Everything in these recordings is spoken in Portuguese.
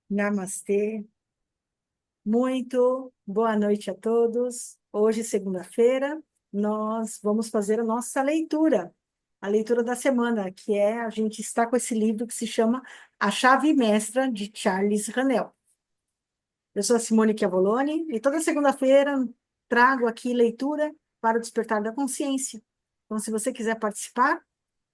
Namastê. Muito boa noite a todos. Hoje, segunda-feira, nós vamos fazer a nossa leitura, a leitura da semana, a gente está com esse livro que se chama A Chave Mestra, de Charles Ranel. Eu sou a Simone Chiavoloni e toda segunda-feira trago aqui leitura para o despertar da consciência. Então, se você quiser participar,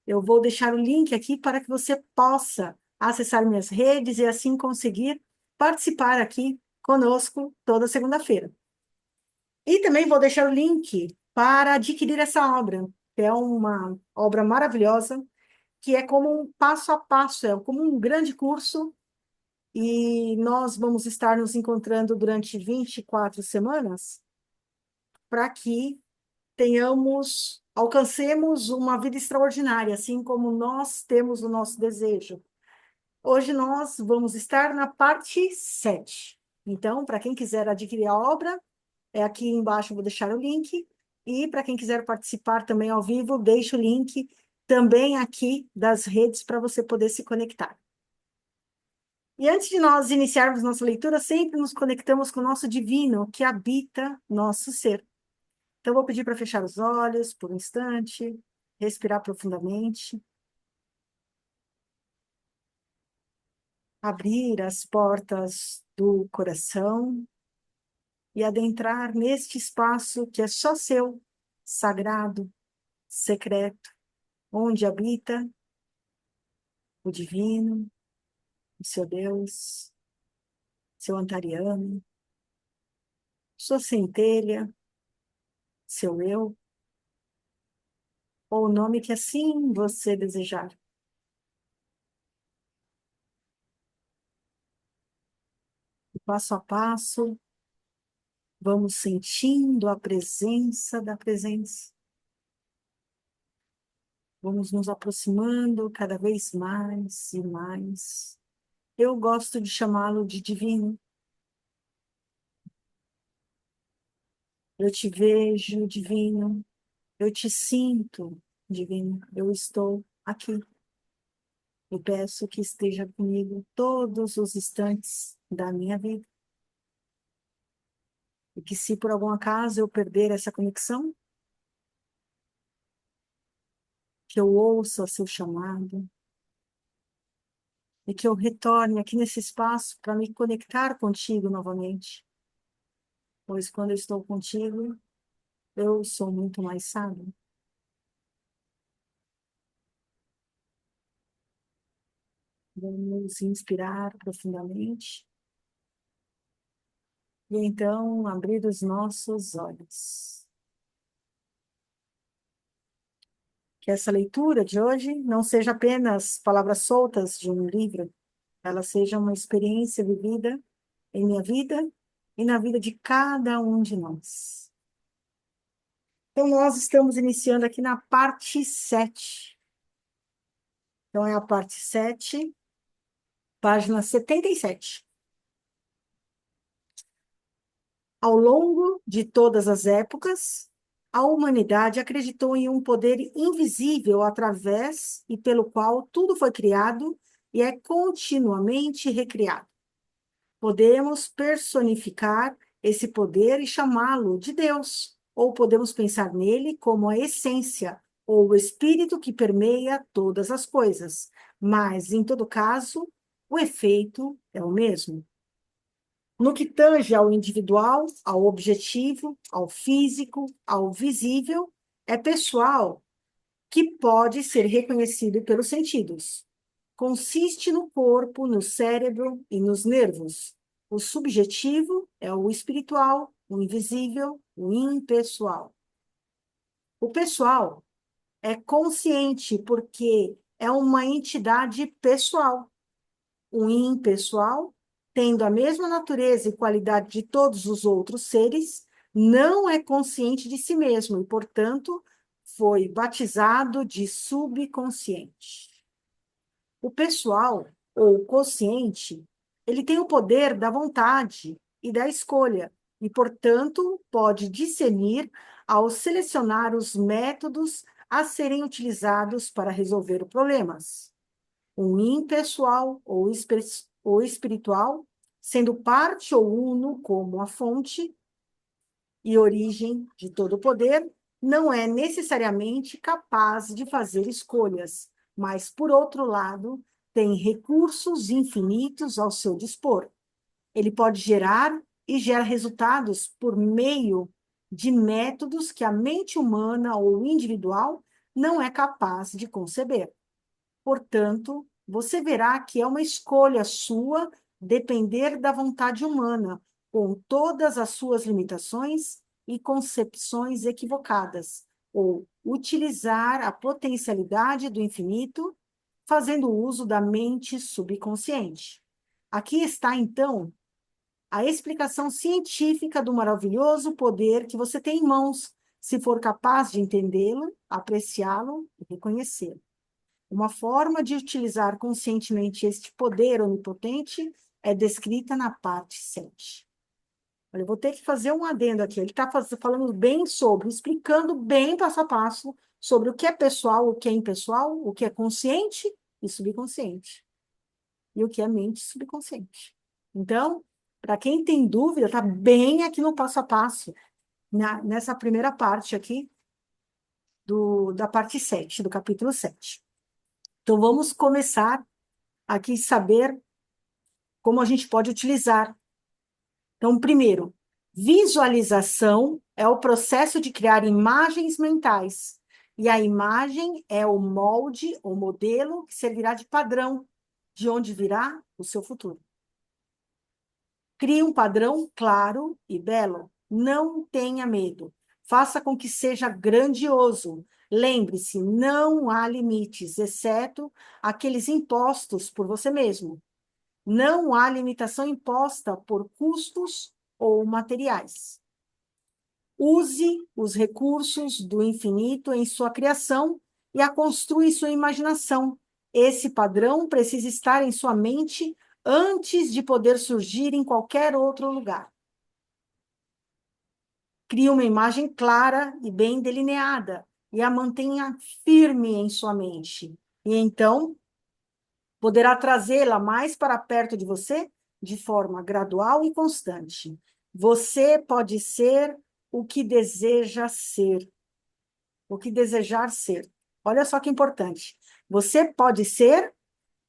eu vou deixar o link aqui para que você possa acessar minhas redes e assim conseguir participar aqui conosco toda segunda-feira. E também vou deixar o link para adquirir essa obra, que é uma obra maravilhosa, que é como um passo a passo, é como um grande curso, e nós vamos estar nos encontrando durante 24 semanas para que alcancemos uma vida extraordinária, assim como nós temos o nosso desejo. Hoje nós vamos estar na parte 7. Então, para quem quiser adquirir a obra, é aqui embaixo, eu vou deixar o link. E para quem quiser participar também ao vivo, deixo o link também aqui das redes para você poder se conectar. E antes de nós iniciarmos nossa leitura, sempre nos conectamos com o nosso divino que habita nosso ser. Então, eu vou pedir para fechar os olhos por um instante, respirar profundamente, abrir as portas do coração e adentrar neste espaço que é só seu, sagrado, secreto, onde habita o divino, o seu Deus, seu antariano, sua centelha, seu eu, ou o nome que assim você desejar. E passo a passo, vamos sentindo a presença da presença. Vamos nos aproximando cada vez mais e mais. Eu gosto de chamá-lo de divino. Eu te vejo, divino. Eu te sinto, divino. Eu estou aqui. Eu peço que esteja comigo todos os instantes da minha vida. E que se por algum acaso eu perder essa conexão, que eu ouça seu chamado e que eu retorne aqui nesse espaço para me conectar contigo novamente. Pois quando eu estou contigo, eu sou muito mais sábio. Vamos inspirar profundamente e então abrir os nossos olhos. Que essa leitura de hoje não seja apenas palavras soltas de um livro, ela seja uma experiência vivida em minha vida e na vida de cada um de nós. Então, nós estamos iniciando aqui na parte 7. Então, é a parte 7, página 77. Ao longo de todas as épocas, a humanidade acreditou em um poder invisível através e pelo qual tudo foi criado e é continuamente recriado. Podemos personificar esse poder e chamá-lo de Deus, ou podemos pensar nele como a essência ou o espírito que permeia todas as coisas, mas, em todo caso, o efeito é o mesmo. No que tange ao individual, ao objetivo, ao físico, ao visível, é pessoal, que pode ser reconhecido pelos sentidos. Consiste no corpo, no cérebro e nos nervos. O subjetivo é o espiritual, o invisível, o impessoal. O pessoal é consciente porque é uma entidade pessoal. O impessoal, tendo a mesma natureza e qualidade de todos os outros seres, não é consciente de si mesmo e, portanto, foi batizado de subconsciente. O pessoal, ou consciente, ele tem o poder da vontade e da escolha, e, portanto, pode discernir ao selecionar os métodos a serem utilizados para resolver os problemas. O impessoal, ou ou espiritual, sendo parte ou uno como a fonte e origem de todo o poder, não é necessariamente capaz de fazer escolhas, mas, por outro lado, tem recursos infinitos ao seu dispor. Ele pode gerar e gera resultados por meio de métodos que a mente humana ou individual não é capaz de conceber. Portanto, você verá que é uma escolha sua depender da vontade humana, com todas as suas limitações e concepções equivocadas, ou utilizar a potencialidade do infinito, fazendo uso da mente subconsciente. Aqui está, então, a explicação científica do maravilhoso poder que você tem em mãos, se for capaz de entendê-lo, apreciá-lo e reconhecê-lo. Uma forma de utilizar conscientemente este poder onipotente é descrita na parte 7. Olha, eu vou ter que fazer um adendo aqui. Ele está falando bem sobre, explicando bem passo a passo sobre o que é pessoal, o que é impessoal, o que é consciente e subconsciente, e o que é mente subconsciente. Então, para quem tem dúvida, está bem aqui no passo a passo, nessa primeira parte aqui, da parte 7, do capítulo 7. Então, vamos começar aqui saber como a gente pode utilizar. Então, primeiro, visualização é o processo de criar imagens mentais. E a imagem é o molde, o modelo que servirá de padrão, de onde virá o seu futuro. Crie um padrão claro e belo. Não tenha medo. Faça com que seja grandioso. Lembre-se, não há limites, exceto aqueles impostos por você mesmo. Não há limitação imposta por custos ou materiais. Use os recursos do infinito em sua criação e a construa em sua imaginação. Esse padrão precisa estar em sua mente antes de poder surgir em qualquer outro lugar. Crie uma imagem clara e bem delineada e a mantenha firme em sua mente. E então, poderá trazê-la mais para perto de você de forma gradual e constante. Você pode ser o que deseja ser, o que desejar ser. Olha só que importante. Você pode ser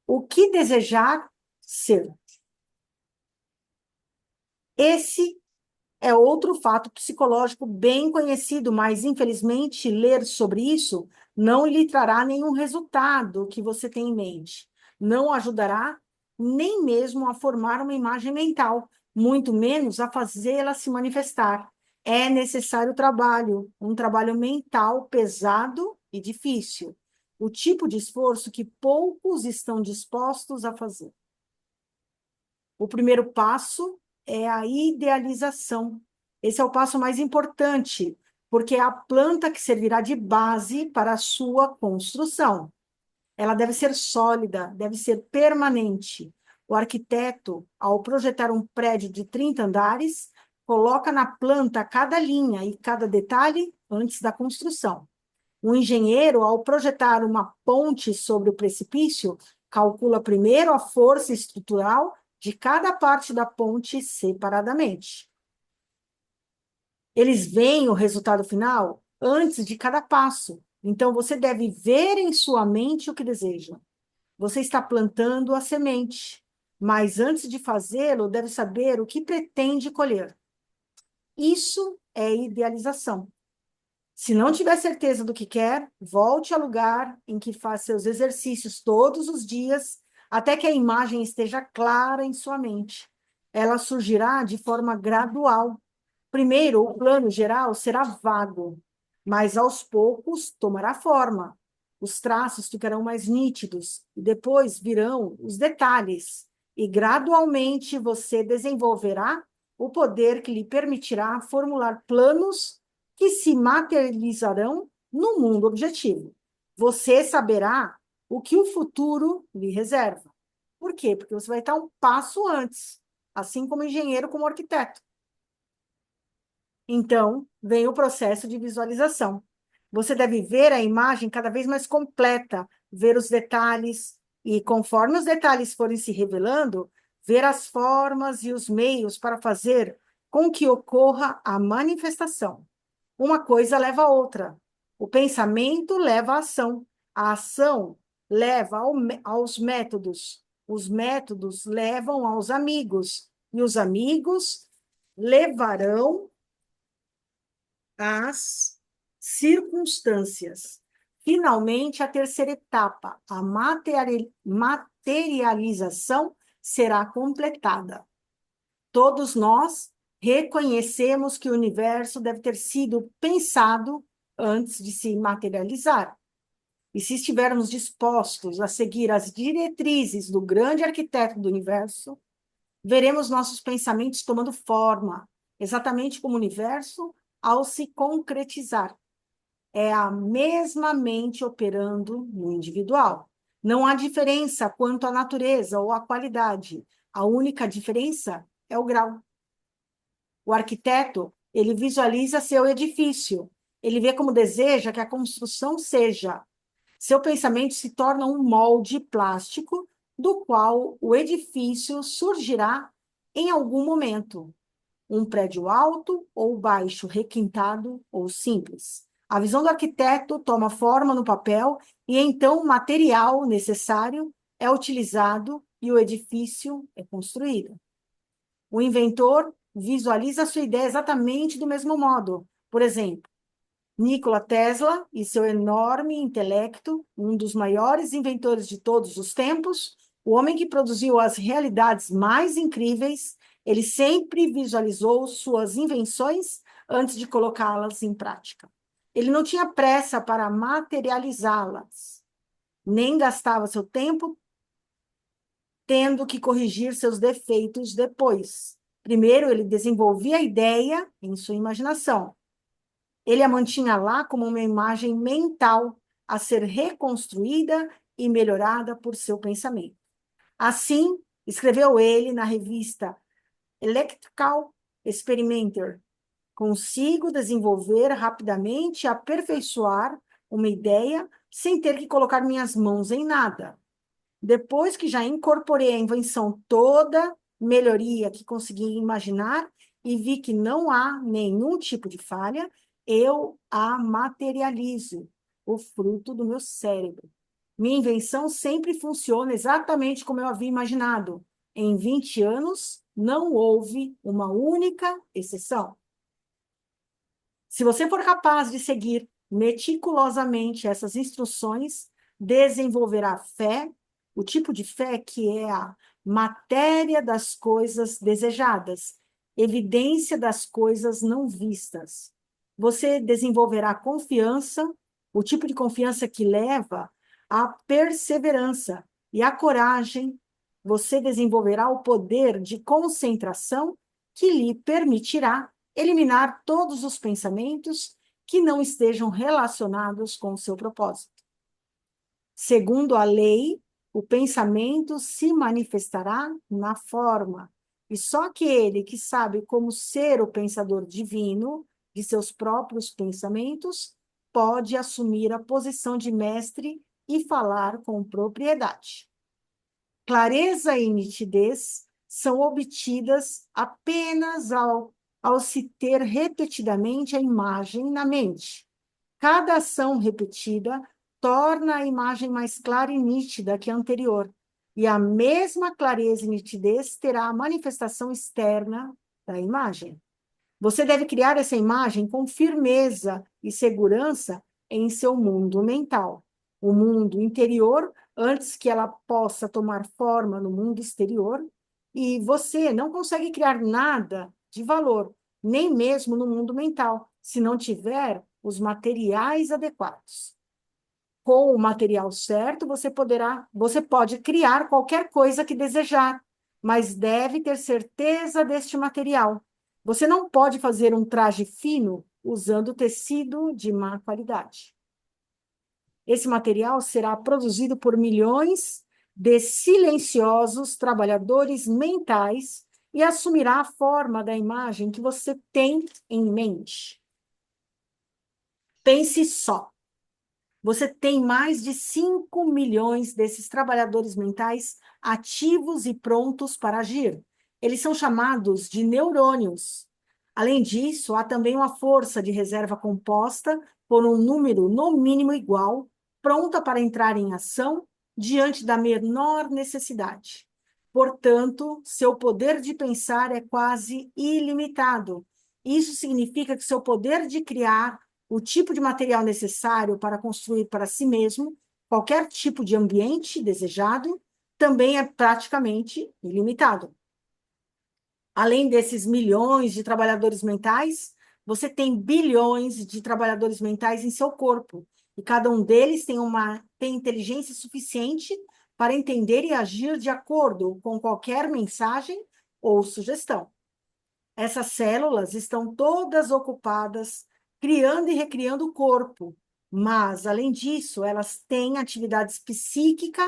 o que desejar ser. Esse é outro fato psicológico bem conhecido, mas infelizmente ler sobre isso não lhe trará nenhum resultado que você tem em mente. Não ajudará nem mesmo a formar uma imagem mental, muito menos a fazê-la se manifestar. É necessário trabalho, um trabalho mental pesado e difícil, o tipo de esforço que poucos estão dispostos a fazer. O primeiro passo é a idealização. Esse é o passo mais importante, porque é a planta que servirá de base para a sua construção. Ela deve ser sólida, deve ser permanente. O arquiteto, ao projetar um prédio de 30 andares, coloca na planta cada linha e cada detalhe antes da construção. O engenheiro, ao projetar uma ponte sobre o precipício, calcula primeiro a força estrutural de cada parte da ponte separadamente. Eles veem o resultado final antes de cada passo. Então, você deve ver em sua mente o que deseja. Você está plantando a semente, mas antes de fazê-lo, deve saber o que pretende colher. Isso é idealização. Se não tiver certeza do que quer, volte ao lugar em que faz seus exercícios todos os dias, até que a imagem esteja clara em sua mente. Ela surgirá de forma gradual. Primeiro, o plano geral será vago, mas aos poucos tomará forma. Os traços ficarão mais nítidos e depois virão os detalhes. E gradualmente você desenvolverá o poder que lhe permitirá formular planos que se materializarão no mundo objetivo. Você saberá o que o futuro lhe reserva. Por quê? Porque você vai estar um passo antes, assim como engenheiro, como arquiteto. Então, vem o processo de visualização. Você deve ver a imagem cada vez mais completa, ver os detalhes, e conforme os detalhes forem se revelando, ver as formas e os meios para fazer com que ocorra a manifestação. Uma coisa leva a outra. O pensamento leva à ação. A ação leva aos métodos. Os métodos levam aos amigos. E os amigos levarão às circunstâncias. Finalmente, a terceira etapa, a materialização, será completada. Todos nós reconhecemos que o universo deve ter sido pensado antes de se materializar. E se estivermos dispostos a seguir as diretrizes do grande arquiteto do universo, veremos nossos pensamentos tomando forma, exatamente como o universo ao se concretizar. É a mesma mente operando no individual. Não há diferença quanto à natureza ou à qualidade. A única diferença é o grau. O arquiteto, ele visualiza seu edifício. Ele vê como deseja que a construção seja. Seu pensamento se torna um molde plástico do qual o edifício surgirá em algum momento. Um prédio alto ou baixo, requintado ou simples. A visão do arquiteto toma forma no papel e então o material necessário é utilizado e o edifício é construído. O inventor visualiza a sua ideia exatamente do mesmo modo. Por exemplo, Nikola Tesla e seu enorme intelecto, um dos maiores inventores de todos os tempos, o homem que produziu as realidades mais incríveis, ele sempre visualizou suas invenções antes de colocá-las em prática. Ele não tinha pressa para materializá-las, nem gastava seu tempo tendo que corrigir seus defeitos depois. Primeiro, ele desenvolvia a ideia em sua imaginação. Ele a mantinha lá como uma imagem mental a ser reconstruída e melhorada por seu pensamento. Assim, escreveu ele na revista Electrical Experimenter: consigo desenvolver rapidamente e aperfeiçoar uma ideia sem ter que colocar minhas mãos em nada. Depois que já incorporei a invenção toda, melhoria que consegui imaginar e vi que não há nenhum tipo de falha, eu a materializo, o fruto do meu cérebro. Minha invenção sempre funciona exatamente como eu havia imaginado. Em 20 anos, não houve uma única exceção. Se você for capaz de seguir meticulosamente essas instruções, desenvolverá fé, o tipo de fé que é a matéria das coisas desejadas, evidência das coisas não vistas. Você desenvolverá confiança, o tipo de confiança que leva à perseverança e à coragem. Você desenvolverá o poder de concentração que lhe permitirá eliminar todos os pensamentos que não estejam relacionados com o seu propósito. Segundo a lei, o pensamento se manifestará na forma, e só aquele que sabe como ser o pensador divino de seus próprios pensamentos pode assumir a posição de mestre e falar com propriedade. Clareza e nitidez são obtidas apenas ao se ter repetidamente a imagem na mente. Cada ação repetida torna a imagem mais clara e nítida que a anterior, e a mesma clareza e nitidez terá a manifestação externa da imagem. Você deve criar essa imagem com firmeza e segurança em seu mundo mental. O mundo interior, antes que ela possa tomar forma no mundo exterior, e você não consegue criar nada de valor, nem mesmo no mundo mental, se não tiver os materiais adequados. Com o material certo, você pode criar qualquer coisa que desejar, mas deve ter certeza deste material. Você não pode fazer um traje fino usando tecido de má qualidade. Esse material será produzido por milhões de silenciosos trabalhadores mentais e assumirá a forma da imagem que você tem em mente. Pense só. Você tem mais de 5 milhões desses trabalhadores mentais ativos e prontos para agir. Eles são chamados de neurônios. Além disso, há também uma força de reserva composta por um número no mínimo igual, pronta para entrar em ação diante da menor necessidade. Portanto, seu poder de pensar é quase ilimitado. Isso significa que seu poder de criar o tipo de material necessário para construir para si mesmo qualquer tipo de ambiente desejado também é praticamente ilimitado. Além desses milhões de trabalhadores mentais, você tem bilhões de trabalhadores mentais em seu corpo, e cada um deles tem inteligência suficiente para entender e agir de acordo com qualquer mensagem ou sugestão. Essas células estão todas ocupadas criando e recriando o corpo, mas, além disso, elas têm atividade psíquica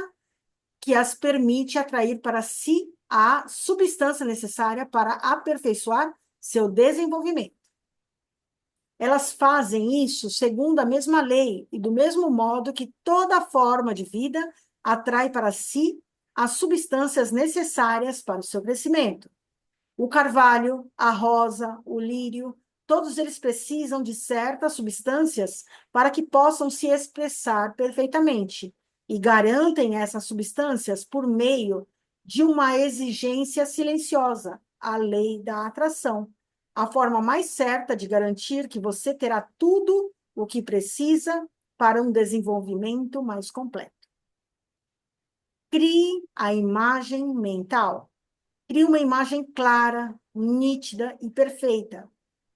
que as permite atrair para si a substância necessária para aperfeiçoar seu desenvolvimento. Elas fazem isso segundo a mesma lei e do mesmo modo que toda forma de vida atrai para si as substâncias necessárias para o seu crescimento. O carvalho, a rosa, o lírio, todos eles precisam de certas substâncias para que possam se expressar perfeitamente e garantem essas substâncias por meio de uma exigência silenciosa, a lei da atração, a forma mais certa de garantir que você terá tudo o que precisa para um desenvolvimento mais completo. Crie a imagem mental. Crie uma imagem clara, nítida e perfeita.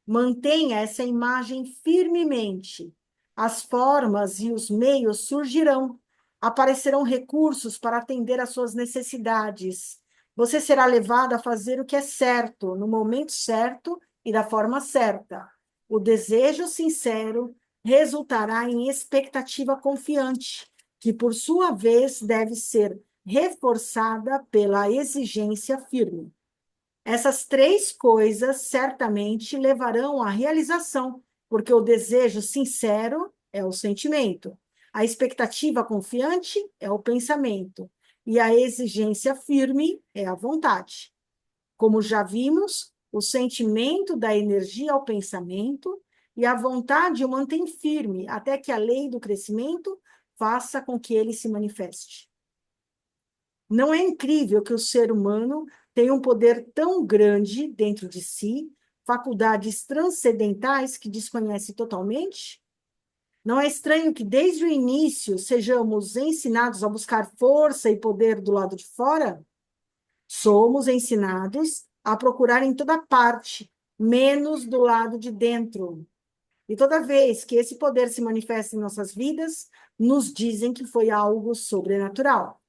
Mantenha essa imagem firmemente. As formas e os meios surgirão. Aparecerão recursos para atender às suas necessidades. Você será levado a fazer o que é certo, no momento certo e da forma certa. O desejo sincero resultará em expectativa confiante, que, por sua vez, deve ser reforçada pela exigência firme. Essas três coisas certamente levarão à realização, porque o desejo sincero é o sentimento, a expectativa confiante é o pensamento, e a exigência firme é a vontade. Como já vimos, o sentimento dá energia ao pensamento e a vontade o mantém firme até que a lei do crescimento faça com que ele se manifeste. Não é incrível que o ser humano tenha um poder tão grande dentro de si, faculdades transcendentais que desconhece totalmente? Não é estranho que desde o início sejamos ensinados a buscar força e poder do lado de fora? Somos ensinados a procurar em toda parte, menos do lado de dentro. E toda vez que esse poder se manifesta em nossas vidas, nos dizem que foi algo sobrenatural.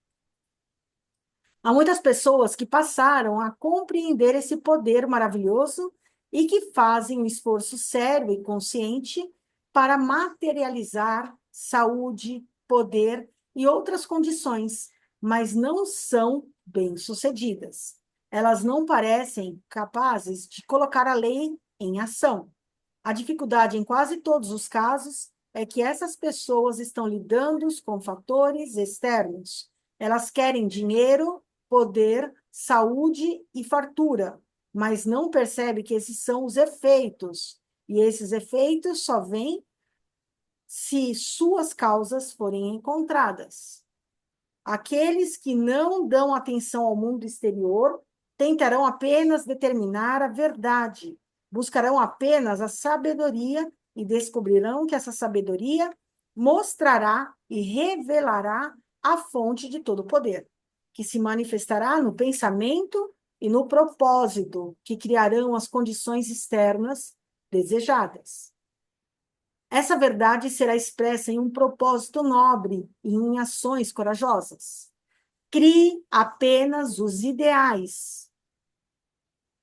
Há muitas pessoas que passaram a compreender esse poder maravilhoso e que fazem um esforço sério e consciente para materializar saúde, poder e outras condições, mas não são bem-sucedidas. Elas não parecem capazes de colocar a lei em ação. A dificuldade em quase todos os casos é que essas pessoas estão lidando com fatores externos. Elas querem dinheiro, poder, saúde e fartura, mas não percebe que esses são os efeitos, e esses efeitos só vêm se suas causas forem encontradas. Aqueles que não dão atenção ao mundo exterior tentarão apenas determinar a verdade, buscarão apenas a sabedoria e descobrirão que essa sabedoria mostrará e revelará a fonte de todo o poder, que se manifestará no pensamento e no propósito que criarão as condições externas desejadas. Essa verdade será expressa em um propósito nobre e em ações corajosas. Crie apenas os ideais,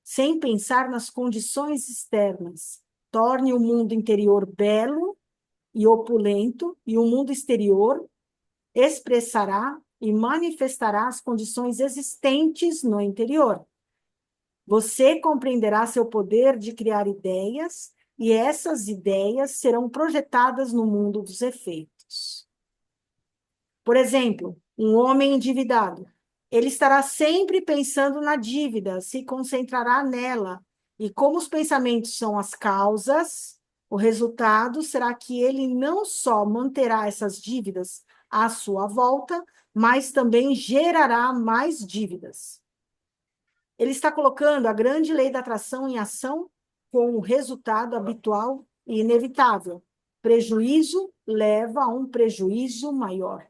sem pensar nas condições externas. Torne o mundo interior belo e opulento, e o mundo exterior expressará e manifestará as condições existentes no interior. Você compreenderá seu poder de criar ideias, e essas ideias serão projetadas no mundo dos efeitos. Por exemplo, um homem endividado. Ele estará sempre pensando na dívida, se concentrará nela. E como os pensamentos são as causas, o resultado será que ele não só manterá essas dívidas à sua volta, mas também gerará mais dívidas. Ele está colocando a grande lei da atração em ação com o resultado habitual e inevitável. Prejuízo leva a um prejuízo maior.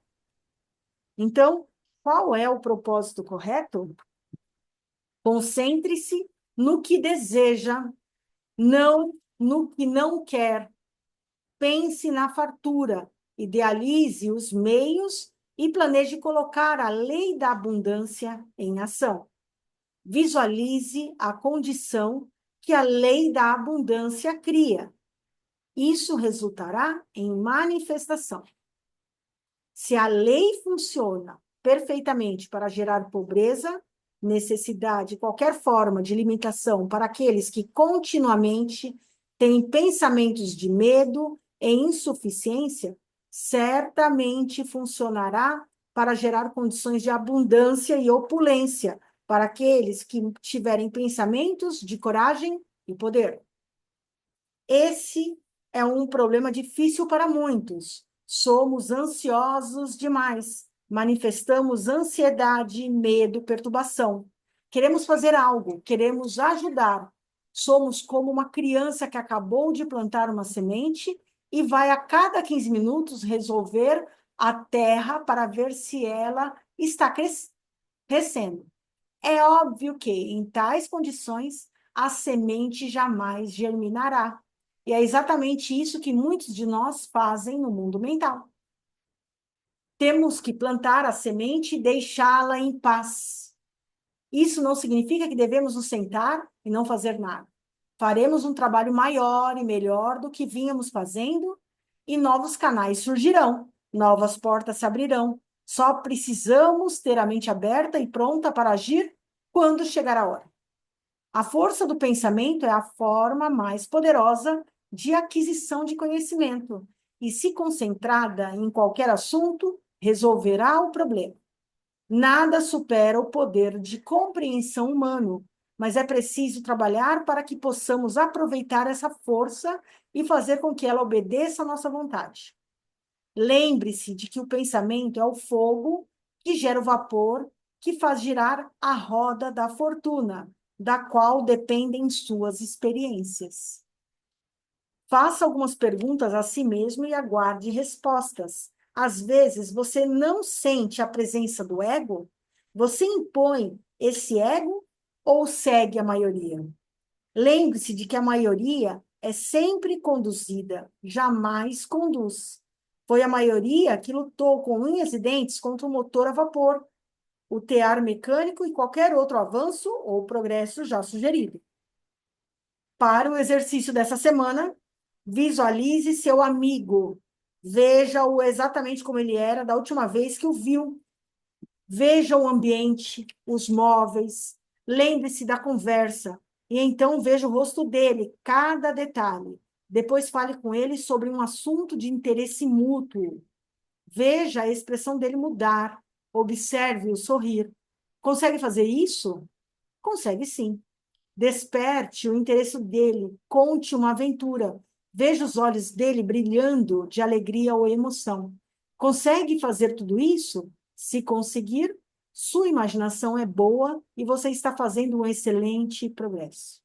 Então, qual é o propósito correto? Concentre-se no que deseja, não no que não quer. Pense na fartura, idealize os meios e planeje colocar a lei da abundância em ação. Visualize a condição que a lei da abundância cria. Isso resultará em manifestação. Se a lei funciona perfeitamente para gerar pobreza, necessidade, qualquer forma de limitação para aqueles que continuamente têm pensamentos de medo e insuficiência, certamente funcionará para gerar condições de abundância e opulência para aqueles que tiverem pensamentos de coragem e poder. Esse é um problema difícil para muitos. Somos ansiosos demais. Manifestamos ansiedade, medo, perturbação. Queremos fazer algo, queremos ajudar. Somos como uma criança que acabou de plantar uma semente e vai a cada 15 minutos resolver a terra para ver se ela está crescendo. É óbvio que, em tais condições, a semente jamais germinará. E é exatamente isso que muitos de nós fazem no mundo mental. Temos que plantar a semente e deixá-la em paz. Isso não significa que devemos nos sentar e não fazer nada. Faremos um trabalho maior e melhor do que vínhamos fazendo e novos canais surgirão, novas portas se abrirão. Só precisamos ter a mente aberta e pronta para agir quando chegar a hora. A força do pensamento é a forma mais poderosa de aquisição de conhecimento e, se concentrada em qualquer assunto, resolverá o problema. Nada supera o poder de compreensão humano, mas é preciso trabalhar para que possamos aproveitar essa força e fazer com que ela obedeça à nossa vontade. Lembre-se de que o pensamento é o fogo que gera o vapor que faz girar a roda da fortuna, da qual dependem suas experiências. Faça algumas perguntas a si mesmo e aguarde respostas. Às vezes, você não sente a presença do ego? Você impõe esse ego ou segue a maioria? Lembre-se de que a maioria é sempre conduzida, jamais conduz. Foi a maioria que lutou com unhas e dentes contra o motor a vapor, o tear mecânico e qualquer outro avanço ou progresso já sugerido. Para o exercício dessa semana, visualize seu amigo. Veja-o exatamente como ele era da última vez que o viu. Veja o ambiente, os móveis, lembre-se da conversa, e então veja o rosto dele, cada detalhe. Depois fale com ele sobre um assunto de interesse mútuo. Veja a expressão dele mudar, observe-o sorrir. Consegue fazer isso? Consegue sim. Desperte o interesse dele, conte uma aventura. Veja os olhos dele brilhando de alegria ou emoção. Consegue fazer tudo isso? Se conseguir, sua imaginação é boa e você está fazendo um excelente progresso.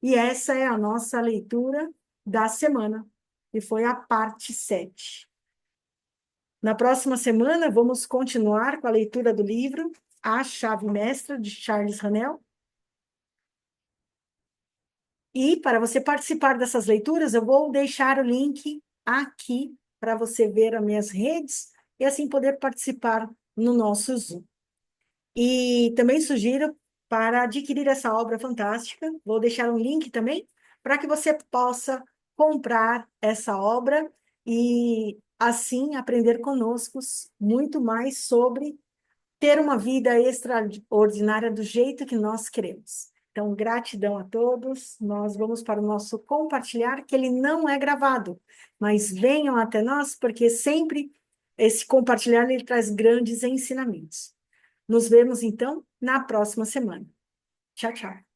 E essa é a nossa leitura da semana, que foi a parte 7. Na próxima semana, vamos continuar com a leitura do livro A Chave Mestra, de Charles Haanel. E para você participar dessas leituras, eu vou deixar o link aqui para você ver as minhas redes e assim poder participar no nosso Zoom. E também sugiro para adquirir essa obra fantástica, vou deixar um link também para que você possa comprar essa obra e assim aprender conosco muito mais sobre ter uma vida extraordinária do jeito que nós queremos. Então, gratidão a todos. Nós vamos para o nosso compartilhar, que ele não é gravado, mas venham até nós, porque sempre esse compartilhar, ele traz grandes ensinamentos. Nos vemos, então, na próxima semana. Tchau, tchau.